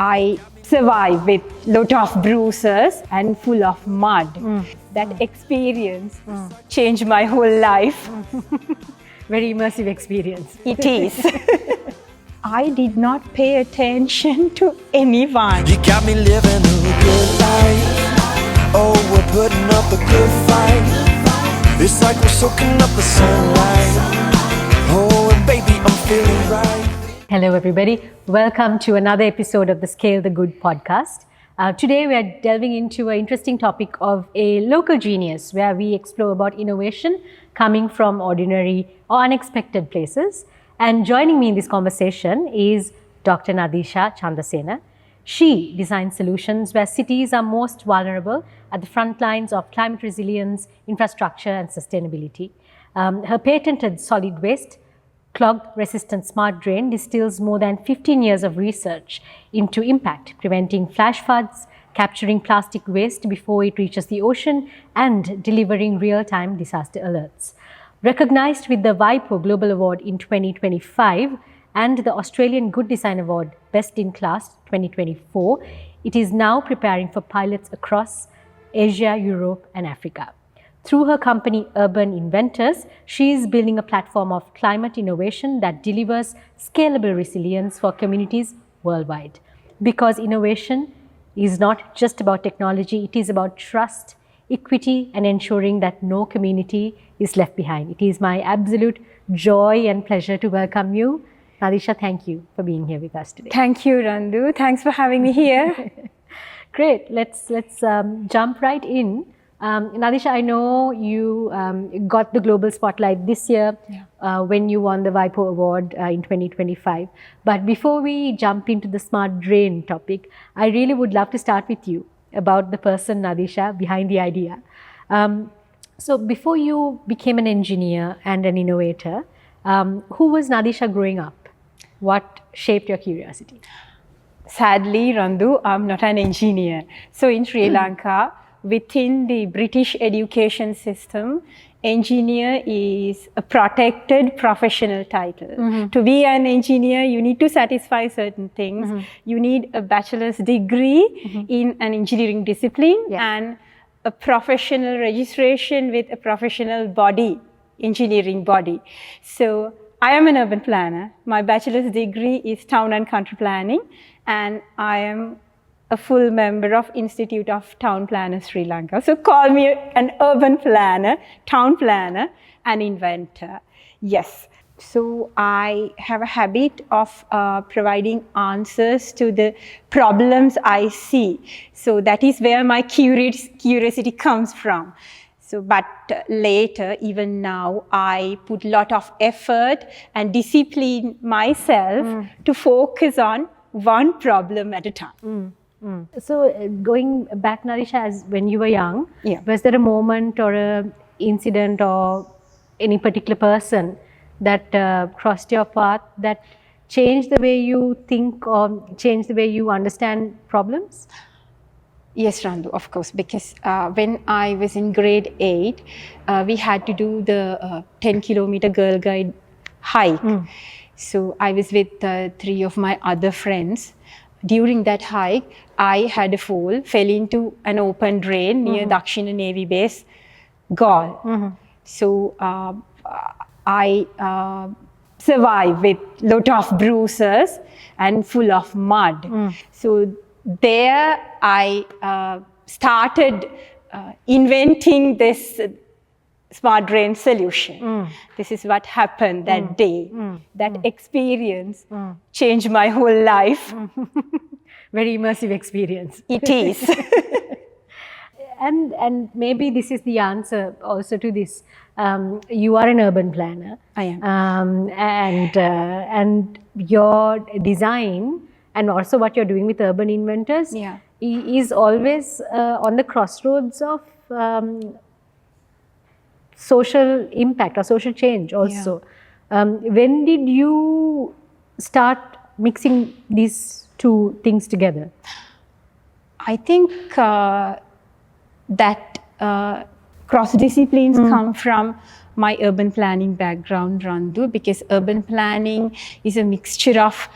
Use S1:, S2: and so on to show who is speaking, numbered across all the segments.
S1: I survived with lot of bruises and full of mud. That experience changed my whole life.
S2: Very immersive experience.
S1: It is. I did not pay attention to anyone.
S3: You got me living a good life. Oh, we're putting up a good fight. It's like we're soaking up the sunlight. Oh, and baby, I'm feeling right.
S2: Hello, everybody. Welcome to another episode of the Scale the Good podcast. Today, we are delving into an interesting topic of a local genius, where we explore about innovation coming from ordinary or unexpected places. And joining me in this conversation is Dr. Nadeesha Chandrasena. She designs solutions where cities are most vulnerable at the front lines of climate resilience, infrastructure, and sustainability. Her patented solid waste clog-resistant smart drain distills more than 15 years of research into impact, preventing flash floods, capturing plastic waste before it reaches the ocean, and delivering real-time disaster alerts. Recognized with the WIPO Global Award in 2025 and the Australian Good Design Award Best in Class 2024, it is now preparing for pilots across Asia, Europe, and Africa. Through her company Urban Inventors, she is building a platform of climate innovation that delivers scalable resilience for communities worldwide. Because innovation is not just about technology, it is about trust, equity, and ensuring that no community is left behind. It is my absolute joy and pleasure to welcome you. Nadeesha, thank you for being here with us today.
S1: Thank you, Randhu. Thanks for having me here.
S2: Great. Let's jump right in. Nadeesha, I know you got the global spotlight this year when you won the WIPO Award in 2025. But before we jump into the smart drain topic, I really would love to start with you about the person, Nadeesha, behind the idea. So before you became an engineer and an innovator, who was Nadeesha growing up? What shaped your curiosity?
S1: Sadly, Randhu, I'm not an engineer. So in Sri Lanka, within the British education system, engineer is a protected professional title. To be an engineer, you need to satisfy certain things. You need a bachelor's degree in an engineering discipline and a professional registration with a professional body, engineering body. So I am an urban planner. My bachelor's degree is town and country planning, and I am a full member of Institute of Town Planners Sri Lanka. So call me an urban planner, town planner, and inventor. Yes. So I have a habit of providing answers to the problems I see. So that is where my curiosity comes from. So, but later, even now, I put a lot of effort and discipline myself to focus on one problem at a time.
S2: So going back, Nadeesha, as when you were young, was there a moment or an incident or any particular person that crossed your path that changed the way you think or changed the way you understand problems?
S1: Yes, Randhu, of course, because when I was in grade 8, we had to do the 10-kilometer Girl Guide hike. So I was with 3 of my other friends. During that hike, I had a fall, fell into an open drain near Dakshina Navy Base, Galle. So I survived with lot of bruises and full of mud. So there I started inventing this smart drain solution. This is what happened that day. That experience changed my whole life.
S2: Very immersive experience.
S1: It is.
S2: And maybe this is the answer also to this. You are an urban planner.
S1: I am.
S2: And your design and also what you're doing with Urban Inventors is always on the crossroads of social impact or social change also. When did you start mixing these two things together?
S1: I think that cross-disciplines come from my urban planning background, Randhu, because urban planning is a mixture of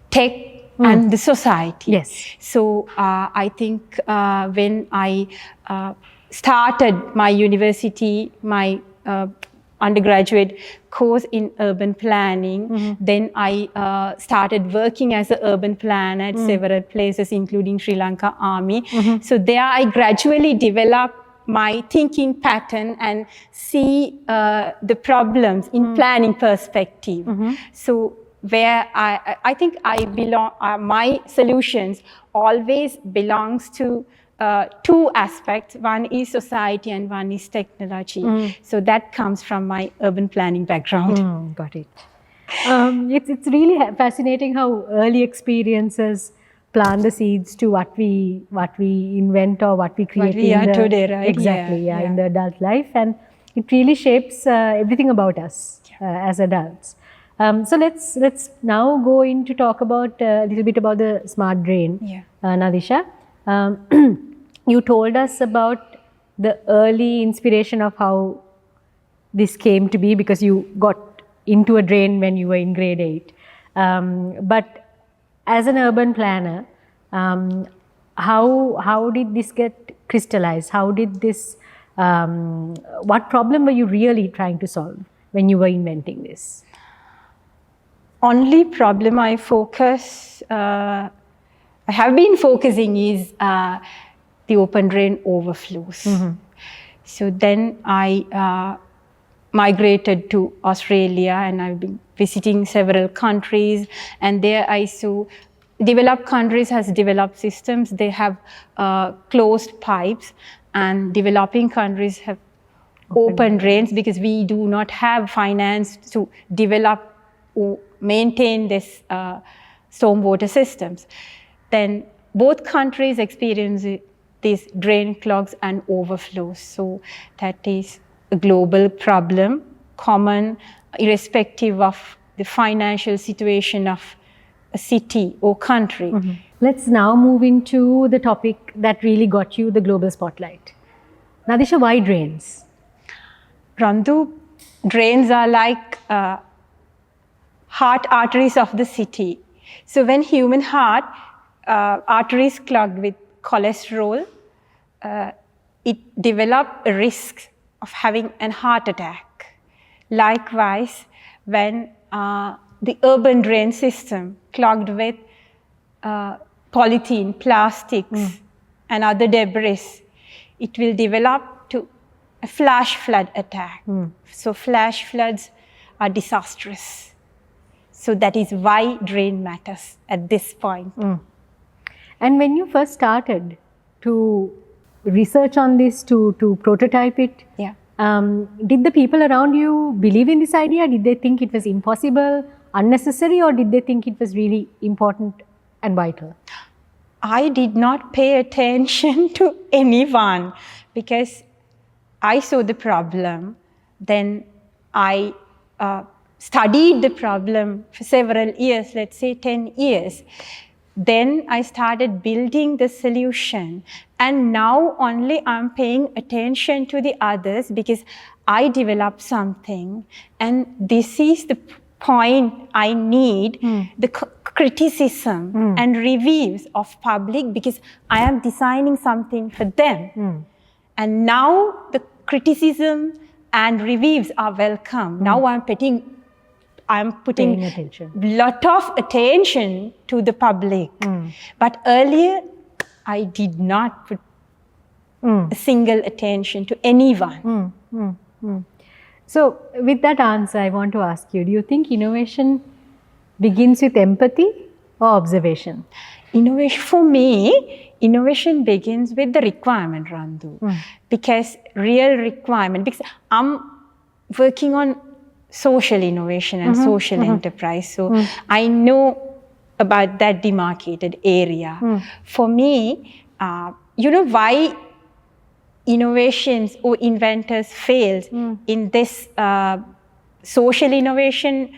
S1: tech and the society.
S2: Yes.
S1: So I think when I started my university, my undergraduate course in urban planning, then I started working as an urban planner at several places, including Sri Lanka Army. So there I gradually developed my thinking pattern and see the problems in planning perspective. So where I think I belong, my solutions always belongs to two aspects. One is society and one is technology. So that comes from my urban planning background.
S2: Got it. It's really fascinating how early experiences plant the seeds to what we invent or what we create.
S1: What we are today, right?
S2: Exactly, in the adult life, and it really shapes everything about us as adults. So let's now go in to talk about a little bit about the smart drain. Nadeesha, you told us about the early inspiration of how this came to be because you got into a drain when you were in grade 8. But as an urban planner, how did this get crystallized? How did this? What problem were you really trying to solve when you were inventing this?
S1: Only problem I have been focusing is the open drain overflows. So then I migrated to Australia, and I've been visiting several countries, and there I saw developed countries has developed systems. They have closed pipes, and developing countries have open drains because we do not have finance to develop or maintain this stormwater systems. Then both countries experience these drain clogs and overflows. So that is a global problem, common, irrespective of the financial situation of a city or country.
S2: Let's now move into the topic that really got you the global spotlight. Nadeesha, why drains?
S1: Randhu, drains are like heart arteries of the city. So when human heart arteries clogged with cholesterol, it develops a risk of having a heart attack. Likewise, when the urban drain system clogged with polythene, plastics, and other debris, it will develop to a flash flood attack. So flash floods are disastrous. So that is why drain matters at this point.
S2: And when you first started to research on this, to prototype it, did the people around you believe in this idea? Did they think it was impossible, unnecessary, or did they think it was really important and vital?
S1: I did not pay attention to anyone because I saw the problem. Then I studied the problem for several years, let's say 10 years. Then I started building the solution, and now only I'm paying attention to the others because I developed something, and this is the point I need the criticism and reviews of public because I am designing something for them. And now the criticism and reviews are welcome. Now I'm putting lot of attention to the public. But earlier, I did not put a single attention to anyone.
S2: So with that answer, I want to ask you, do you think innovation begins with empathy or observation?
S1: Innovation, for me, innovation begins with the requirement, Randhu. Because real requirement, because I'm working on social innovation and social enterprise. So I know about that demarcated area. For me, you know why innovations or inventors fail in this social innovation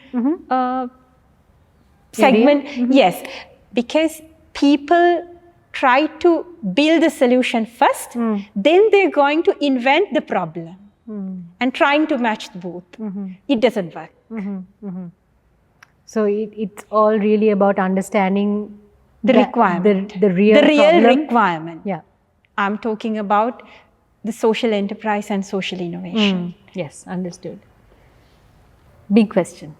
S1: segment? Yes, because people try to build a solution first, then they're going to invent the problem. And trying to match both. It doesn't work.
S2: So it's all really about understanding
S1: the requirement.
S2: The real problem.
S1: Requirement.
S2: Yeah.
S1: I'm talking about the social enterprise and social innovation.
S2: Yes, understood. Big question.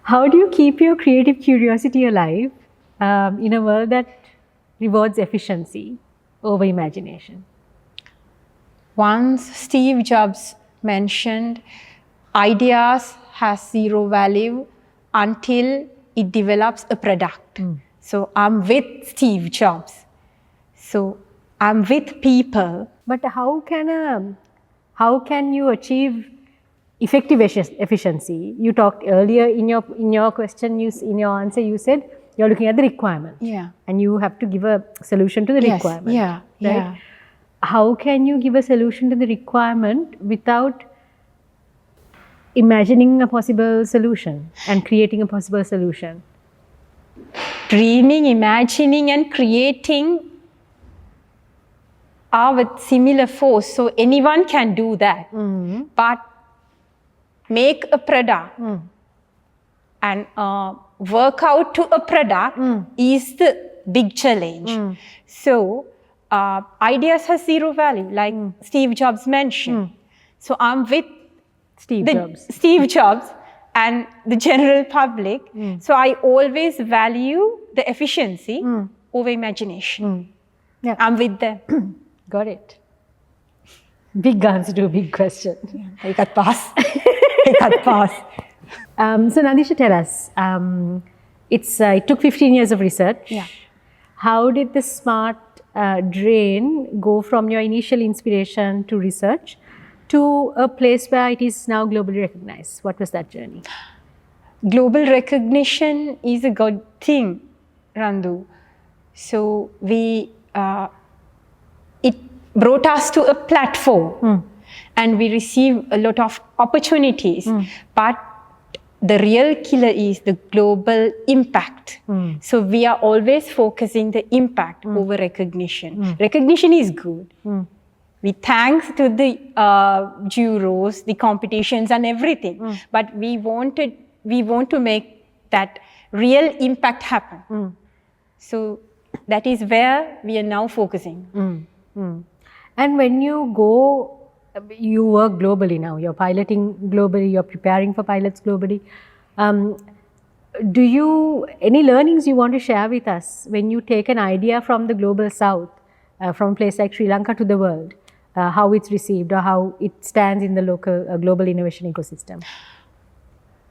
S2: How do you keep your creative curiosity alive in a world that rewards efficiency over imagination?
S1: Once Steve Jobs mentioned, ideas has zero value until it develops a product. So I'm with Steve Jobs. So I'm with people.
S2: But how can you achieve effective efficiency? You talked earlier in your question, in your answer, you said you're looking at the requirement.
S1: Yeah.
S2: And you have to give a solution to the requirement.
S1: Yeah.
S2: Right?
S1: Yeah.
S2: How can you give a solution to the requirement without imagining a possible solution and creating a possible solution?
S1: Dreaming, imagining, and creating are with similar force. So anyone can do that. But make a product and work out to a product is the big challenge. So ideas have zero value, like Steve Jobs mentioned. So I'm with Steve Jobs and the general public. So I always value the efficiency over imagination.
S2: Yeah.
S1: I'm with them.
S2: Got it. Big answer to a big question.
S1: I got pass. I got pass.
S2: So Nadeesha, tell us, it took 15 years of research.
S1: Yeah.
S2: How did the smart drain go from your initial inspiration to research to a place where it is now globally recognized? What was that journey?
S1: Global recognition is a good thing, Randhu. So it brought us to a platform and we received a lot of opportunities. But the real killer is the global impact. So we are always focusing the impact over recognition. Recognition is good. We thanks to the juros, the competitions and everything. But we want to make that real impact happen. So that is where we are now focusing.
S2: And when you go, you work globally now, you're piloting globally, you're preparing for pilots globally. Any learnings you want to share with us when you take an idea from the global south, from a place like Sri Lanka to the world, how it's received or how it stands in the local global innovation ecosystem?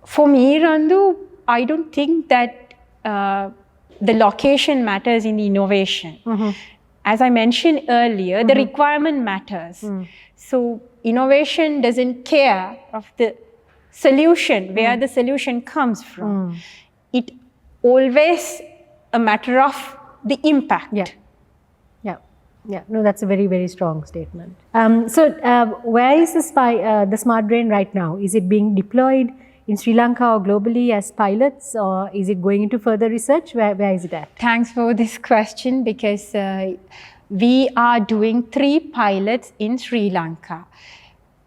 S1: For me, Randhu, I don't think that the location matters in the innovation. As I mentioned earlier, the requirement matters. So innovation doesn't care of the solution, where the solution comes from. It always a matter of the impact.
S2: Yeah. No, that's a very, very strong statement. So where is the smart drain right now? Is it being deployed in Sri Lanka or globally as pilots, or is it going into further research? Where is it at?
S1: Thanks for this question, because we are doing 3 pilots in Sri Lanka.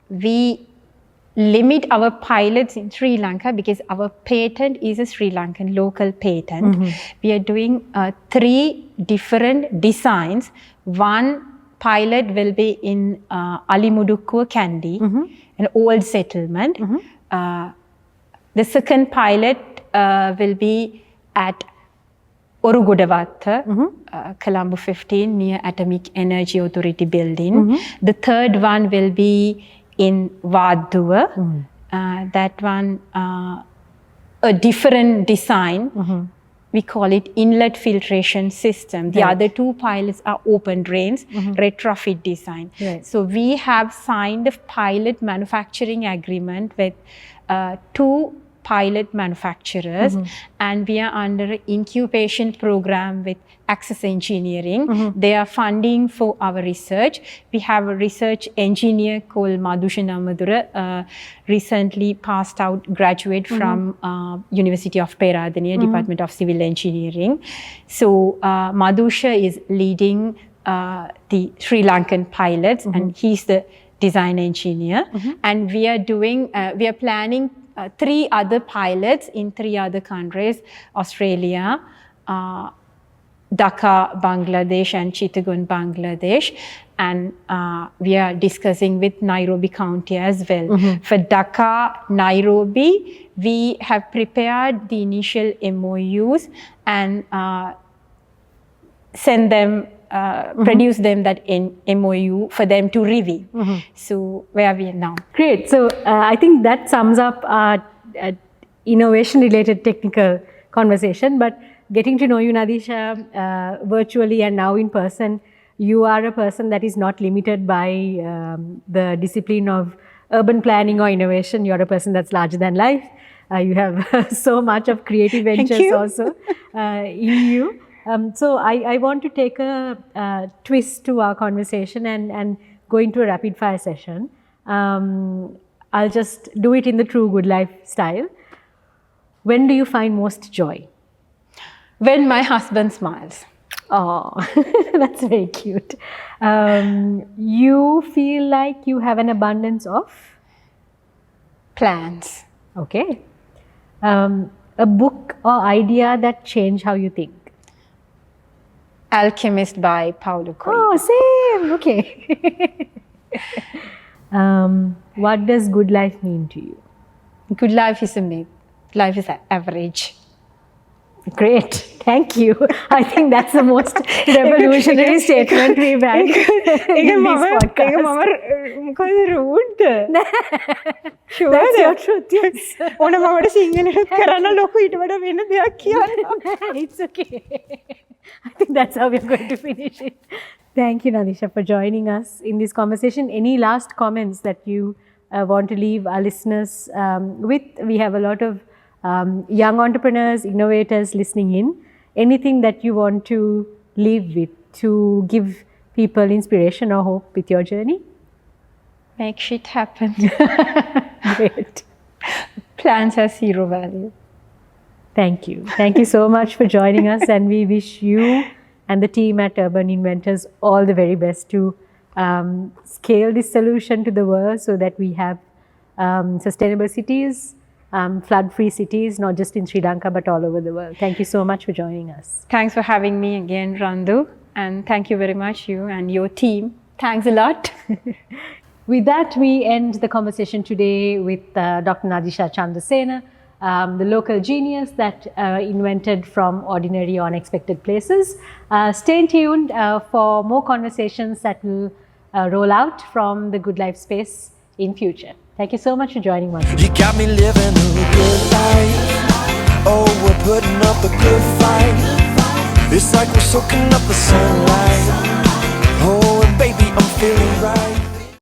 S1: We limit our pilots in Sri Lanka because our patent is a Sri Lankan local patent. We are doing 3 different designs. One pilot will be in Alimudukkuwa, Kandy, an old settlement. The second pilot will be at Orugodavatta, Colombo 15, near Atomic Energy Authority building. The third one will be in Vaduwa. That one, a different design. We call it inlet filtration system. The other 2 pilots are open drains, retrofit design. So we have signed a pilot manufacturing agreement with 2 pilot manufacturers, and we are under an incubation program with Access Engineering. They are funding for our research. We have a research engineer called Madhusha Namadura, recently passed out graduate from University of Peradeniya, Department of Civil Engineering. So Madhusha is leading the Sri Lankan pilots, and he's the design engineer. And we are doing, we are planning 3 other pilots in 3 other countries, Australia, Dhaka, Bangladesh, and Chittagong, Bangladesh. And we are discussing with Nairobi County as well. For Dhaka, Nairobi, we have prepared the initial MOUs and send them, produce them that MOU for them to review. So where we are now.
S2: Great. So I think that sums up our innovation-related technical conversation. But getting to know you, Nadeesha, virtually and now in person, you are a person that is not limited by the discipline of urban planning or innovation. You're a person that's larger than life. You have so much of creative ventures also in you. So I want to take a twist to our conversation and go into a rapid fire session. I'll just do it in the true good life style. When do you find most joy?
S1: When my husband smiles.
S2: Oh, that's very cute. You feel like you have an abundance of?
S1: Plans.
S2: Okay. A book or idea that changed how you think?
S1: Alchemist by Paulo Coelho.
S2: Oh, same. Okay. What does good life mean to you?
S1: Good life is a myth. Life is average.
S2: Great. Thank you. I think that's the most revolutionary statement we've had in this podcast. That's your truth, yes. It's okay. I think that's how we're going to finish it. Thank you, Nadeesha, for joining us in this conversation. Any last comments that you want to leave our listeners with? We have a lot of young entrepreneurs, innovators listening in. Anything that you want to leave with to give people inspiration or hope with your journey?
S1: Make shit happen.
S2: Great.
S1: Plans have zero value.
S2: Thank you. Thank you so much for joining us, and we wish you and the team at Urban Inventors all the very best to scale this solution to the world so that we have sustainable cities, flood-free cities, not just in Sri Lanka, but all over the world. Thank you so much for joining us.
S1: Thanks for having me again, Randhu. And thank you very much, you and your team. Thanks a lot.
S2: With that, we end the conversation today with Dr. Nadeesha Chandrasena, the local genius that invented from ordinary or unexpected places. Stay tuned for more conversations that will roll out from the Good Life space in future. Thank you so much for joining us.
S3: You got me living a good life. Oh, we're putting up a good fight. It's like we're soaking up the sunlight.